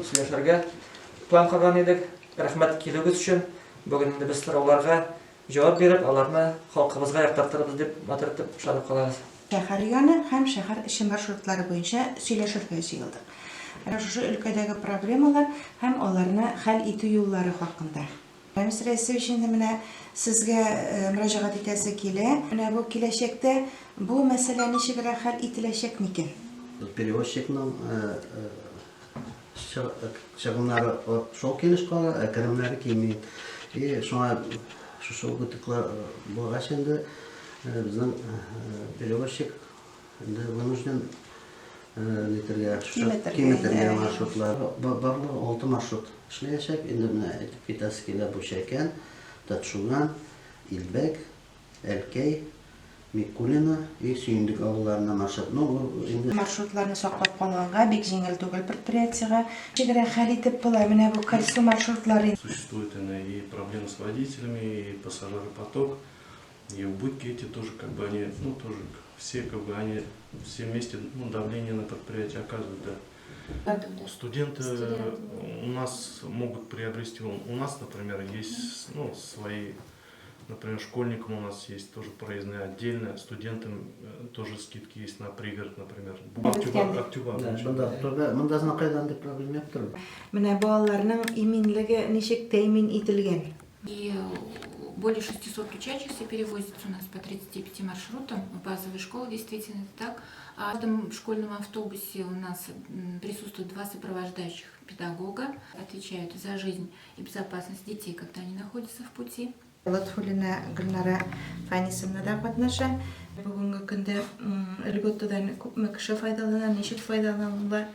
сөйләшергә план кылган идек. Рәхмәт килүгез өчен. Бүген инде без сорауларга җавап биреп, аларны халкыбызга яктыртырбыз дип матур итеп шатлык кылабыз. Шәһәр районы һәм шәһәр эше маршрутлары буенча сөйләшергә җыелдык. Шушы өлкәдәге проблемалар һәм аларны хәл итү юллары хакында. Рамис Рәисович, инде менә сезгә мөрәҗәгать итәсе килә. Менә бу киләчәктә бу мәсьәлә ничегрәк хәл ителәчәк микән? Перевозчикның чыгымнары шул килеш кала, керемнәре килми. И шуңа шушы үгетләр булгач инде безнең перевозчик инде вынужден километргә маршрутлар. Барлыгы 6 маршрут эшләячәк. Инде менә әйтеп китәсе килә бу Шәкән, Татшуган, Илбәк, Әлкәй, Микулина и Сөендек авылларына маршрут. Маршрутларны саклап калганга бик җиңел түгел предприятиегә. Ничегрәк хәл итеп була менә бу колесо маршрутлары? Существует и проблемы с водителями, и пассажиропоток, и убытки эти тоже они, тоже все они все вместе давление на предприятие оказывают, да. Студенты у нас могут приобрести, у нас, например, есть свои, например, школьникам у нас есть тоже проездные отдельно, студентам тоже скидки есть на пригород, например. Мындазына кайдан дип проблема юктыр. Менә балаларның иминлеге ничек тәэмин ителгән? И более 600 учащихся перевозится у нас по 35 маршрутам. В базовой школе действительно это так. А в этом школьном автобусе у нас присутствуют 2 сопровождающих педагога, отвечают за жизнь и безопасность детей, когда они находятся в пути. Латфулина Гөлнара Фанисовна да катнаша. Бүгенге көндә льготадан күпме кеше файдалана, ничек файдаланалар?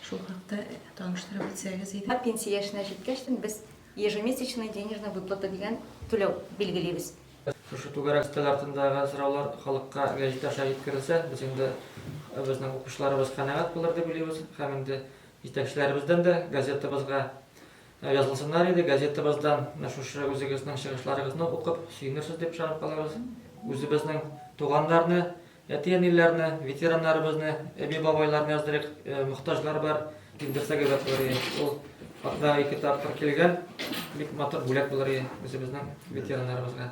Шул хакта таныштырып үтсәгез иде. Пенсия яшенә җиткәчтен без ежемесячный денежный выплата дигән түләү билгелибез. Шушы түгәрәк стель артындагы сораулар халыкка гәҗит аша җиткерелсә, без инде безнең укучыларыбыз канәгать булыр дип уйлыйбыз. Һәм инде җитәкчеләребездән дә газетабызга язылсыннар иде. Газетабыздан шушы үзегезнең чыгышларыгызны укып сөенерсез дип шарап калабыз. Үзебезнең туганнарны, әти-әниләрне, ветераннарыбызны, әби-бабайларны яздырык, мохтаҗлар бар, килдерсәгә дә булыр. Ул атна 2 тапкыр килгән, бик матур бүләк булыр үзебезнең ветераннарыбызга.